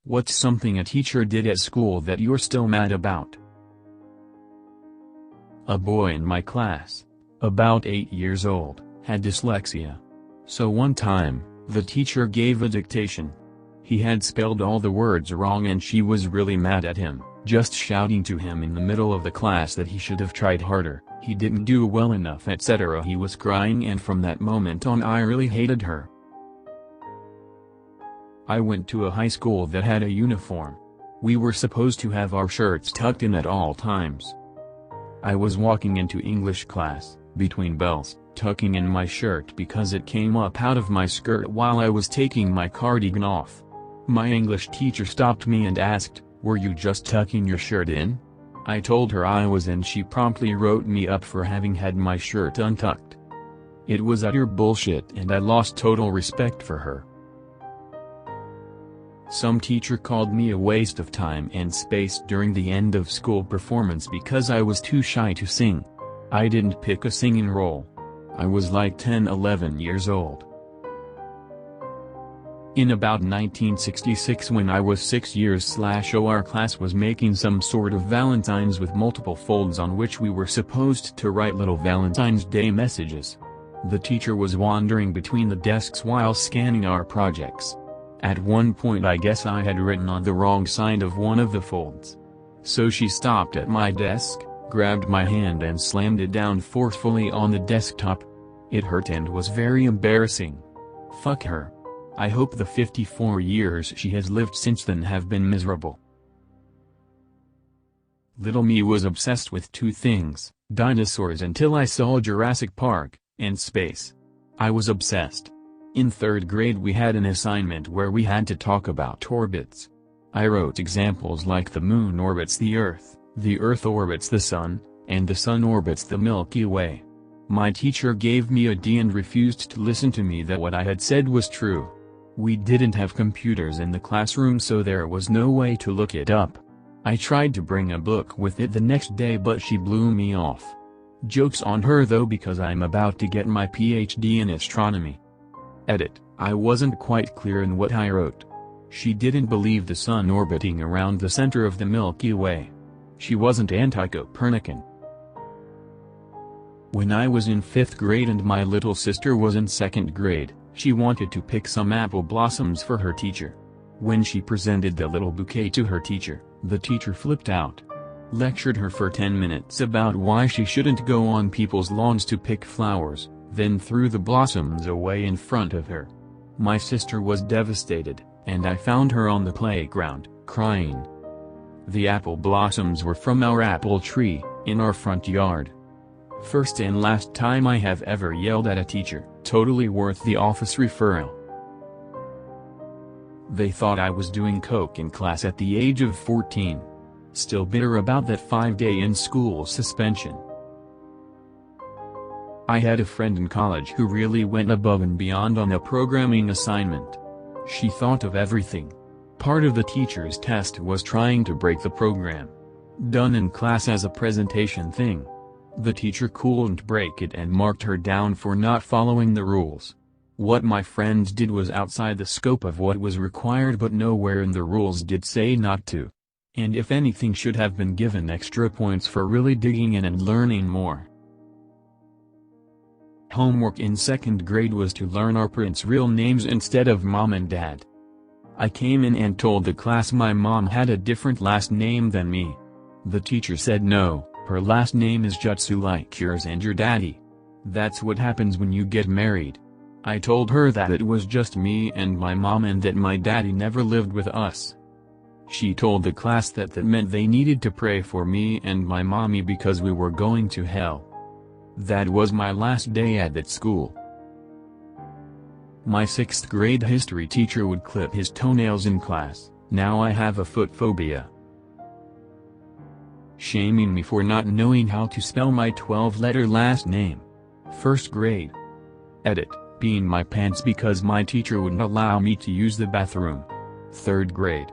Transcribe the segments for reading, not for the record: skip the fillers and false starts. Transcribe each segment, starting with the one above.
What's something a teacher did at school that you're still mad about? A boy in my class, about 8 years old, had dyslexia. So one time, the teacher gave a dictation. He had spelled all the words wrong and she was really mad at him, just shouting to him in the middle of the class that he should have tried harder, he didn't do well enough, etc. He was crying, and from that moment on I really hated her. I went to a high school that had a uniform. We were supposed to have our shirts tucked in at all times. I was walking into English class, between bells, tucking in my shirt because it came up out of my skirt while I was taking my cardigan off. My English teacher stopped me and asked, "Were you just tucking your shirt in?" I told her I was, and she promptly wrote me up for having had my shirt untucked. It was utter bullshit and I lost total respect for her. Some teacher called me a waste of time and space during the end of school performance because I was too shy to sing. I didn't pick a singing role. I was like 10-11 years old. In about 1966, when I was 6 years old, our class was making some sort of valentines with multiple folds on which we were supposed to write little Valentine's Day messages. The teacher was wandering between the desks while scanning our projects. At one point I guess I had written on the wrong side of one of the folds. So she stopped at my desk, grabbed my hand and slammed it down forcefully on the desktop. It hurt and was very embarrassing. Fuck her. I hope the 54 years she has lived since then have been miserable. Little me was obsessed with two things, dinosaurs until I saw Jurassic Park, and space. I was obsessed. In 3rd grade we had an assignment where we had to talk about orbits. I wrote examples like the moon orbits the earth orbits the sun, and the sun orbits the Milky Way. My teacher gave me a D and refused to listen to me that what I had said was true. We didn't have computers in the classroom, so there was no way to look it up. I tried to bring a book with it the next day, but she blew me off. Joke's on her though, because I'm about to get my PhD in astronomy. Edit: I wasn't quite clear in what I wrote. She didn't believe the sun orbiting around the center of the Milky Way. She wasn't anti-Copernican. When I was in 5th grade and my little sister was in 2nd grade, she wanted to pick some apple blossoms for her teacher. When she presented the little bouquet to her teacher, the teacher flipped out. Lectured her for 10 minutes about why she shouldn't go on people's lawns to pick flowers, then threw the blossoms away in front of her. My sister was devastated, and I found her on the playground, crying. The apple blossoms were from our apple tree, in our front yard. First and last time I have ever yelled at a teacher, totally worth the office referral. They thought I was doing coke in class at the age of 14. Still bitter about that 5-day in-school suspension. I had a friend in college who really went above and beyond on a programming assignment. She thought of everything. Part of the teacher's test was trying to break the program. Done in class as a presentation thing. The teacher couldn't break it and marked her down for not following the rules. What my friend did was outside the scope of what was required, but nowhere in the rules did say not to. And if anything, should have been given extra points for really digging in and learning more. Homework in 2nd grade was to learn our parents' real names instead of mom and dad. I came in and told the class my mom had a different last name than me. The teacher said no, her last name is Jutsu like yours and your daddy. That's what happens when you get married. I told her that it was just me and my mom and that my daddy never lived with us. She told the class that meant they needed to pray for me and my mommy because we were going to hell. That was my last day at that school. My 6th grade history teacher would clip his toenails in class. Now I have a foot phobia. Shaming me for not knowing how to spell my 12-letter last name. 1st grade. Edit: peeing my pants because my teacher wouldn't allow me to use the bathroom. 3rd grade.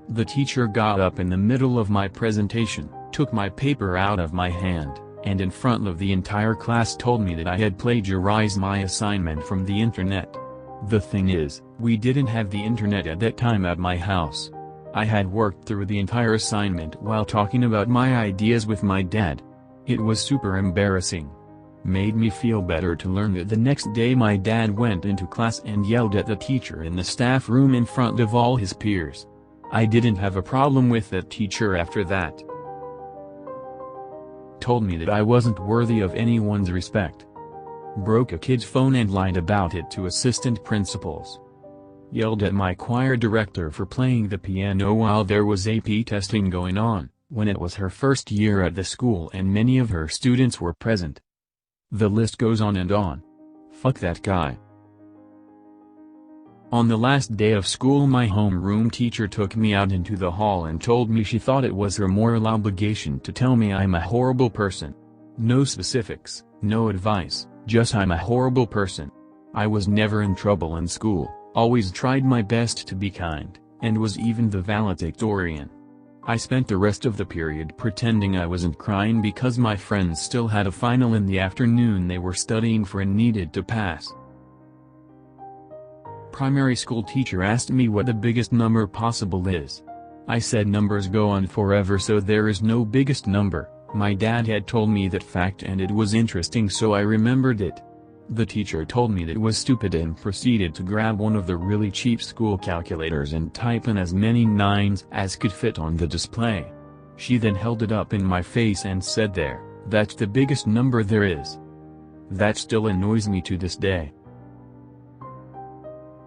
The teacher got up in the middle of my presentation, took my paper out of my hand, and in front of the entire class told me that I had plagiarized my assignment from the internet. The thing is, We didn't have the internet at that time at my house. I had worked through the entire assignment while talking about my ideas with my dad. It was super embarrassing. Made me feel better to learn that the next day my dad went into class and yelled at the teacher in the staff room in front of all his peers. I didn't have a problem with that teacher after that. Told me that I wasn't worthy of anyone's respect. Broke a kid's phone and lied about it to assistant principals. Yelled at my choir director for playing the piano while there was AP testing going on, when it was her first year at the school and many of her students were present. The list goes on and on. Fuck that guy. On the last day of school, my homeroom teacher took me out into the hall and told me she thought it was her moral obligation to tell me I'm a horrible person. No specifics, no advice, just I'm a horrible person. I was never in trouble in school, always tried my best to be kind, and was even the valedictorian. I spent the rest of the period pretending I wasn't crying because my friends still had a final in the afternoon they were studying for and needed to pass. Primary school teacher asked me what the biggest number possible is. I said numbers go on forever, so there is no biggest number. My dad had told me that fact and it was interesting, so I remembered it. The teacher told me that it was stupid and proceeded to grab one of the really cheap school calculators and type in as many nines as could fit on the display. She then held it up in my face and said, "There, that's the biggest number there is." That still annoys me to this day.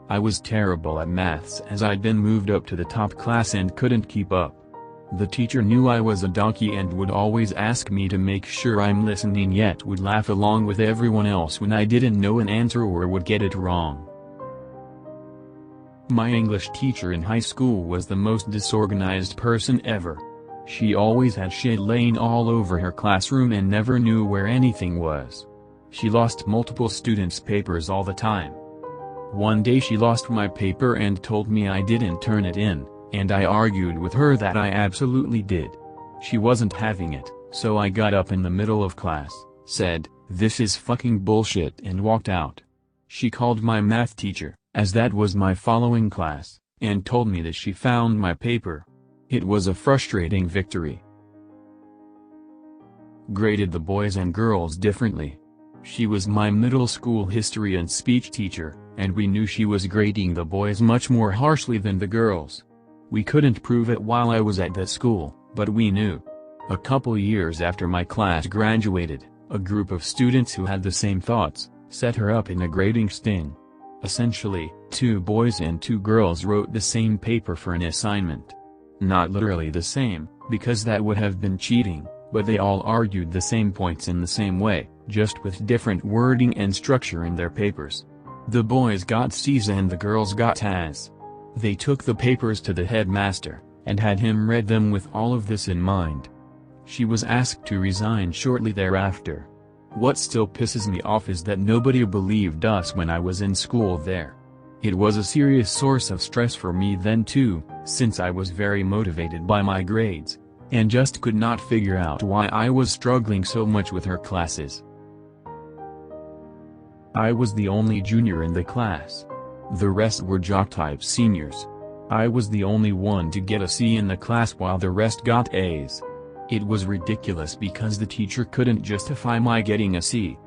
I was terrible at maths as I'd been moved up to the top class and couldn't keep up. The teacher knew I was a donkey and would always ask me to make sure I'm listening, yet would laugh along with everyone else when I didn't know an answer or would get it wrong. My English teacher in high school was the most disorganized person ever. She always had shit laying all over her classroom and never knew where anything was. She lost multiple students' papers all the time. One day she lost my paper and told me I didn't turn it in, and I argued with her that I absolutely did. She wasn't having it, so I got up in the middle of class, said, "This is fucking bullshit," and walked out. She called my math teacher, as that was my following class, and told me that she found my paper. It was a frustrating victory. Graded the boys and girls differently. She was my middle school history and speech teacher, and we knew she was grading the boys much more harshly than the girls. We couldn't prove it while I was at that school, but we knew. A couple years after my class graduated, a group of students who had the same thoughts, set her up in a grading sting. Essentially, 2 boys and 2 girls wrote the same paper for an assignment. Not literally the same, because that would have been cheating, but they all argued the same points in the same way, just with different wording and structure in their papers. The boys got C's and the girls got A's. They took the papers to the headmaster, and had him read them with all of this in mind. She was asked to resign shortly thereafter. What still pisses me off is that nobody believed us when I was in school there. It was a serious source of stress for me then too, since I was very motivated by my grades, and just could not figure out why I was struggling so much with her classes. I was the only junior in the class. The rest were jock-type seniors. I was the only one to get a C in the class while the rest got A's. It was ridiculous because the teacher couldn't justify my getting a C.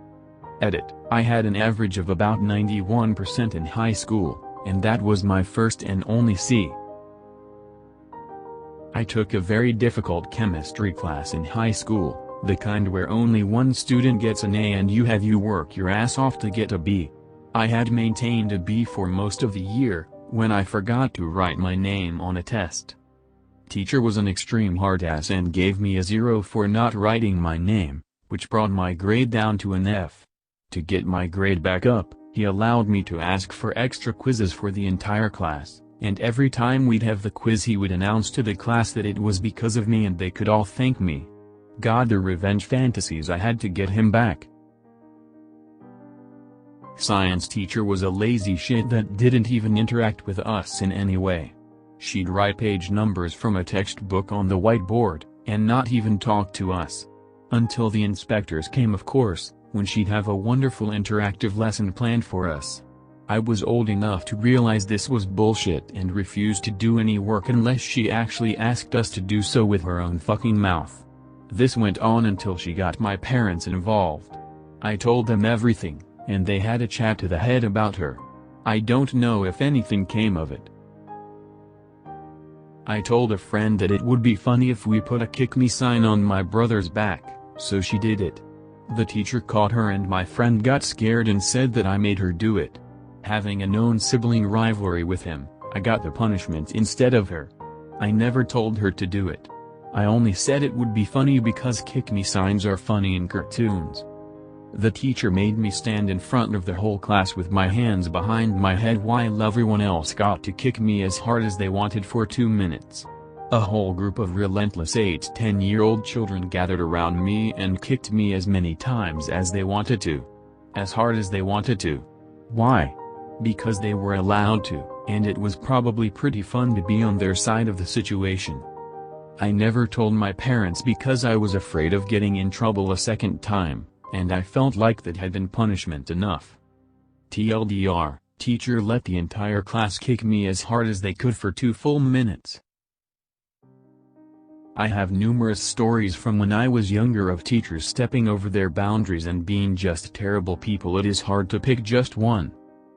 Edit, I had an average of about 91% in high school, and that was my first and only C. I took a very difficult chemistry class in high school, the kind where only one student gets an A and you work your ass off to get a B. I had maintained a B for most of the year, when I forgot to write my name on a test. Teacher was an extreme hard-ass and gave me a 0 for not writing my name, which brought my grade down to an F. To get my grade back up, he allowed me to ask for extra quizzes for the entire class, and every time we'd have the quiz he would announce to the class that it was because of me and they could all thank me. God, the revenge fantasies I had to get him back. Science teacher was a lazy shit that didn't even interact with us in any way. She'd write page numbers from a textbook on the whiteboard, and not even talk to us. Until the inspectors came, of course, when she'd have a wonderful interactive lesson planned for us. I was old enough to realize this was bullshit and refused to do any work unless she actually asked us to do so with her own fucking mouth. This went on until she got my parents involved. I told them everything, and they had a chat to the head about her. I don't know if anything came of it. I told a friend that it would be funny if we put a kick me sign on my brother's back, so she did it. The teacher caught her and my friend got scared and said that I made her do it. Having a known sibling rivalry with him, I got the punishment instead of her. I never told her to do it. I only said it would be funny because kick me signs are funny in cartoons. The teacher made me stand in front of the whole class with my hands behind my head while everyone else got to kick me as hard as they wanted for 2 minutes. A whole group of relentless 8-10-year-old children gathered around me and kicked me as many times as they wanted to. As hard as they wanted to. Why? Because they were allowed to, and it was probably pretty fun to be on their side of the situation. I never told my parents because I was afraid of getting in trouble a second time, and I felt like that had been punishment enough. TLDR, teacher let the entire class kick me as hard as they could for 2 full minutes. I have numerous stories from when I was younger of teachers stepping over their boundaries and being just terrible people. It is hard to pick just one.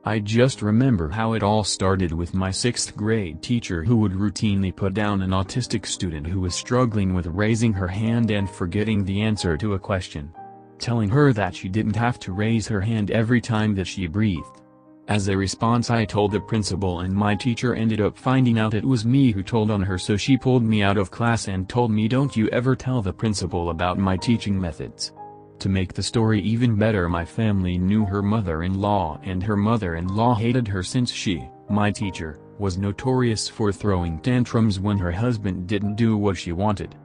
I just remember how it all started with my 6th grade teacher who would routinely put down an autistic student who was struggling with raising her hand and forgetting the answer to a question, telling her that she didn't have to raise her hand every time that she breathed. As a response, I told the principal, and my teacher ended up finding out it was me who told on her, so she pulled me out of class and told me, "Don't you ever tell the principal about my teaching methods." To make the story even better, my family knew her mother-in-law, and her mother-in-law hated her since she, my teacher, was notorious for throwing tantrums when her husband didn't do what she wanted.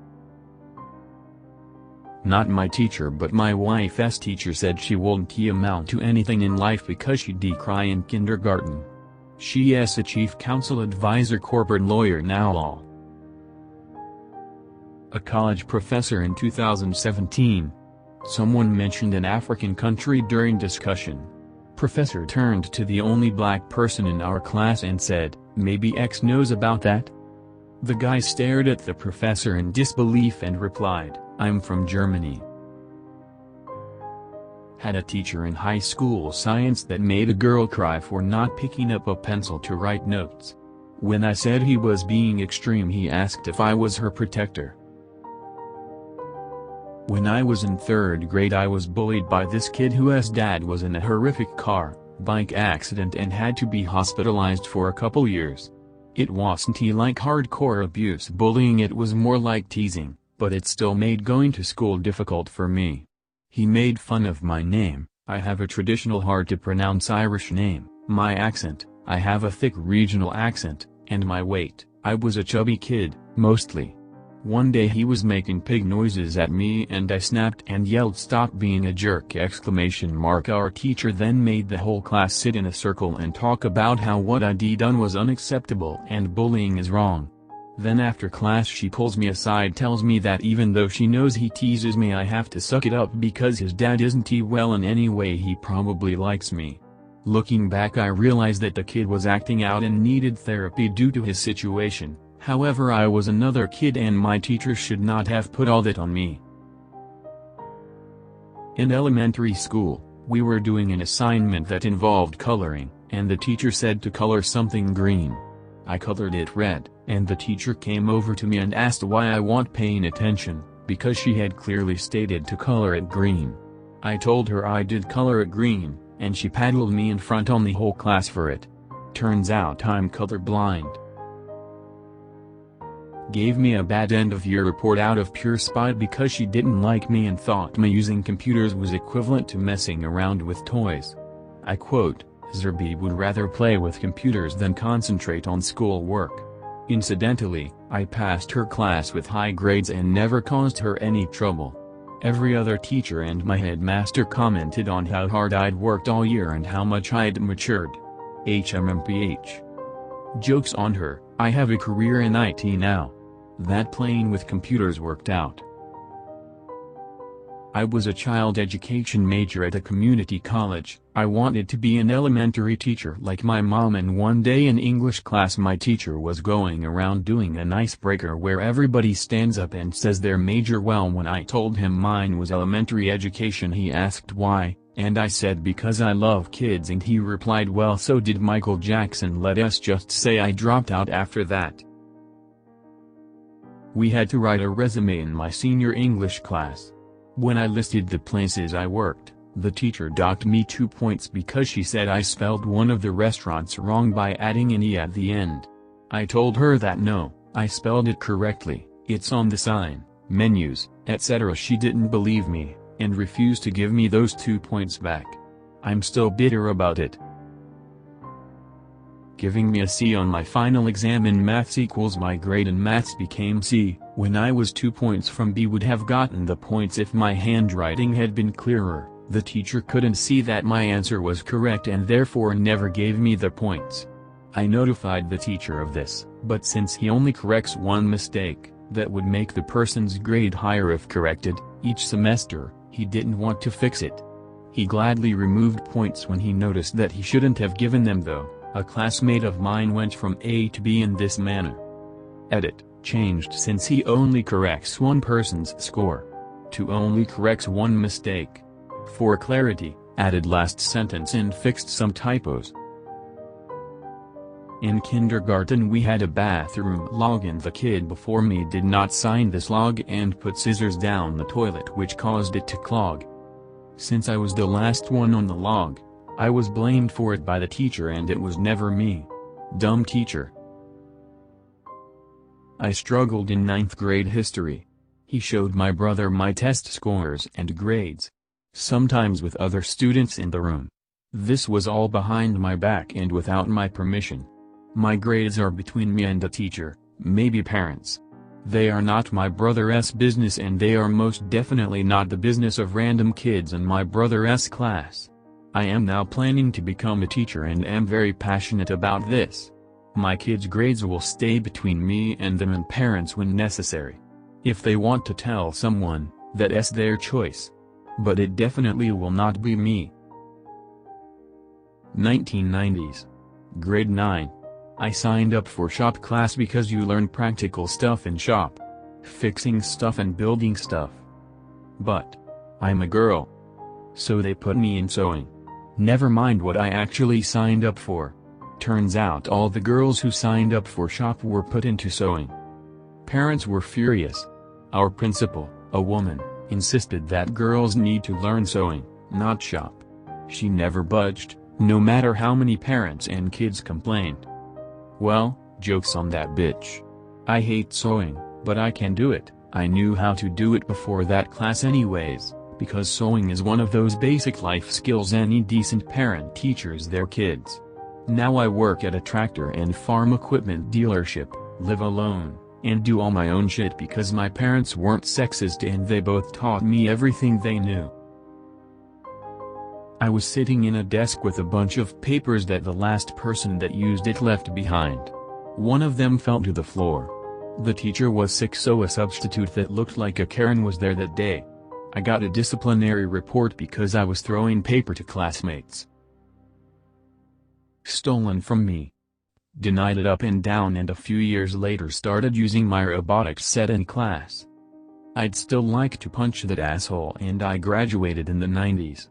Not my teacher but my wife's teacher said she wouldn't amount to anything in life because she'd cry in kindergarten. She's a chief counsel advisor, corporate lawyer now. All. A college professor in 2017. Someone mentioned an African country during discussion. Professor turned to the only black person in our class and said, "Maybe X knows about that?" The guy stared at the professor in disbelief and replied, "I'm from Germany." Had a teacher in high school science that made a girl cry for not picking up a pencil to write notes. When I said he was being extreme, he asked if I was her protector. When I was in 3rd grade, I was bullied by this kid whose dad was in a horrific bike accident and had to be hospitalized for a couple years. It wasn't like hardcore abuse bullying, it was more like teasing, but it still made going to school difficult for me. He made fun of my name. I have a traditional hard-to-pronounce Irish name, my accent, I have a thick regional accent, and my weight. I was a chubby kid, mostly. One day he was making pig noises at me and I snapped and yelled, "Stop being a jerk!" Our teacher then made the whole class sit in a circle and talk about how what I'd done was unacceptable and bullying is wrong. Then after class she pulls me aside, tells me that even though she knows he teases me, I have to suck it up because his dad isn't well in any way, he probably likes me. Looking back, I realized that the kid was acting out and needed therapy due to his situation. However, I was another kid and my teacher should not have put all that on me. In elementary school, we were doing an assignment that involved coloring, and the teacher said to color something green. I colored it red, and the teacher came over to me and asked why I wasn't paying attention, because she had clearly stated to color it green. I told her I did color it green, and she paddled me in front on the whole class for it. Turns out I'm colorblind. Gave me a bad end-of-year report out of pure spite because she didn't like me and thought me using computers was equivalent to messing around with toys. I quote, "Zerby would rather play with computers than concentrate on school work." Incidentally, I passed her class with high grades and never caused her any trouble. Every other teacher and my headmaster commented on how hard I'd worked all year and how much I'd matured. HMMPH. Joke's on her, I have a career in IT now. That playing with computers worked out. I was a child education major at a community college. I wanted to be an elementary teacher like my mom, and one day in English class my teacher was going around doing an icebreaker where everybody stands up and says their major. Well, when I told him mine was elementary education, he asked why, and I said because I love kids, and he replied, well, so did Michael Jackson. Let us just say I dropped out after that. We had to write a resume in my senior English class. When I listed the places I worked, the teacher docked me 2 points because she said I spelled one of the restaurants wrong by adding an E at the end. I told her that no, I spelled it correctly, it's on the sign, menus, etc. She didn't believe me, and refused to give me those 2 points back. I'm still bitter about it. Giving me a C on my final exam in maths equals my grade in maths became C, when I was 2 points from B. Would have gotten the points if my handwriting had been clearer. The teacher couldn't see that my answer was correct and therefore never gave me the points. I notified the teacher of this, but since he only corrects one mistake, that would make the person's grade higher if corrected, each semester, he didn't want to fix it. He gladly removed points when he noticed that he shouldn't have given them though. A classmate of mine went from A to B in this manner. Edit, changed since he only corrects one person's score. To only corrects one mistake. For clarity, added last sentence and fixed some typos. In kindergarten we had a bathroom log, and the kid before me did not sign this log and put scissors down the toilet, which caused it to clog. Since I was the last one on the log, I was blamed for it by the teacher, and it was never me. Dumb teacher. I struggled in 9th grade history. He showed my brother my test scores and grades. Sometimes with other students in the room. This was all behind my back and without my permission. My grades are between me and the teacher, maybe parents. They are not my brother's business, and they are most definitely not the business of random kids in my brother's class. I am now planning to become a teacher and am very passionate about this. My kids' grades will stay between me and them and parents when necessary. If they want to tell someone, that's their choice. But it definitely will not be me. 1990s. Grade 9. I signed up for shop class because you learn practical stuff in shop. Fixing stuff and building stuff. But I'm a girl. So they put me in sewing. Never mind what I actually signed up for. Turns out all the girls who signed up for shop were put into sewing. Parents were furious. Our principal, a woman, insisted that girls need to learn sewing, not shop. She never budged, no matter how many parents and kids complained. Well, joke's on that bitch. I hate sewing, but I can do it. I knew how to do it before that class anyways, because sewing is one of those basic life skills any decent parent teaches their kids. Now I work at a tractor and farm equipment dealership, live alone, and do all my own shit because my parents weren't sexist and they both taught me everything they knew. I was sitting in a desk with a bunch of papers that the last person that used it left behind. One of them fell to the floor. The teacher was sick, so a substitute that looked like a Karen was there that day. I got a disciplinary report because I was throwing paper to classmates. Stolen from me. Denied it up and down, and a few years later started using my robotics set in class. I'd still like to punch that asshole, and I graduated in the 90s.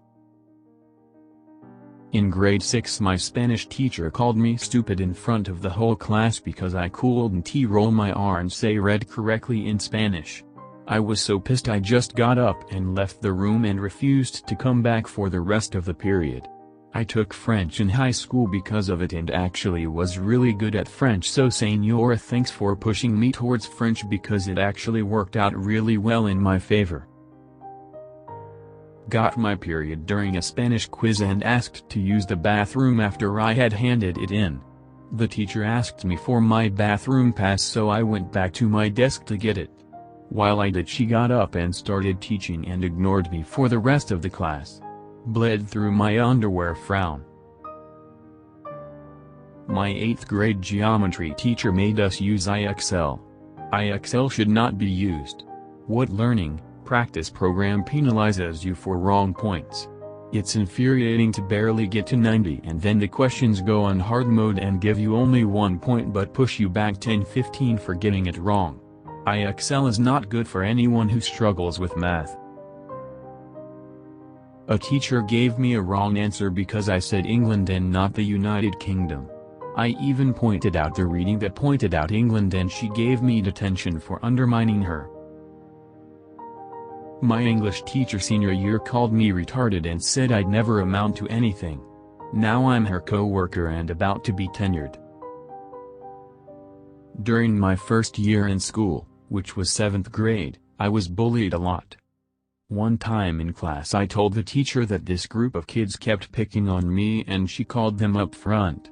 In grade 6 my Spanish teacher called me stupid in front of the whole class because I couldn't roll my R and say read correctly in Spanish. I was so pissed I just got up and left the room and refused to come back for the rest of the period. I took French in high school because of it and actually was really good at French, so Senora, thanks for pushing me towards French because it actually worked out really well in my favor. Got my period during a Spanish quiz and asked to use the bathroom after I had handed it in. The teacher asked me for my bathroom pass, so I went back to my desk to get it. While I did, she got up and started teaching and ignored me for the rest of the class. Bled through my underwear frown. My 8th grade geometry teacher made us use IXL. IXL should not be used. What learning, practice program penalizes you for wrong points. It's infuriating to barely get to 90 and then the questions go on hard mode and give you only 1 point but push you back 10-15 for getting it wrong. IXL is not good for anyone who struggles with math. A teacher gave me a wrong answer because I said England and not the United Kingdom. I even pointed out the reading that pointed out England and she gave me detention for undermining her. My English teacher senior year called me retarded and said I'd never amount to anything. Now I'm her co-worker and about to be tenured. During my first year in school, which was 7th grade, I was bullied a lot. One time in class I told the teacher that this group of kids kept picking on me and she called them up front.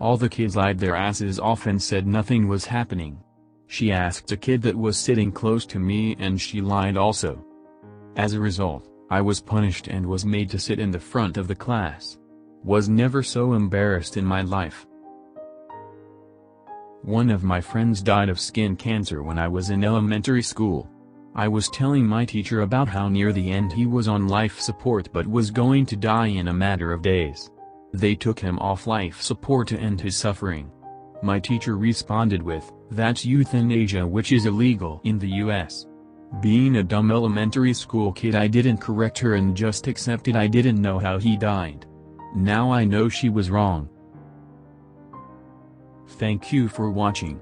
All the kids lied their asses off and said nothing was happening. She asked a kid that was sitting close to me and she lied also. As a result, I was punished and was made to sit in the front of the class. Was never so embarrassed in my life. One of my friends died of skin cancer when I was in elementary school. I was telling my teacher about how near the end he was on life support but was going to die in a matter of days. They took him off life support to end his suffering. My teacher responded with, "That's euthanasia, which is illegal in the US." Being a dumb elementary school kid, I didn't correct her and just accepted I didn't know how he died. Now I know she was wrong. Thank you for watching.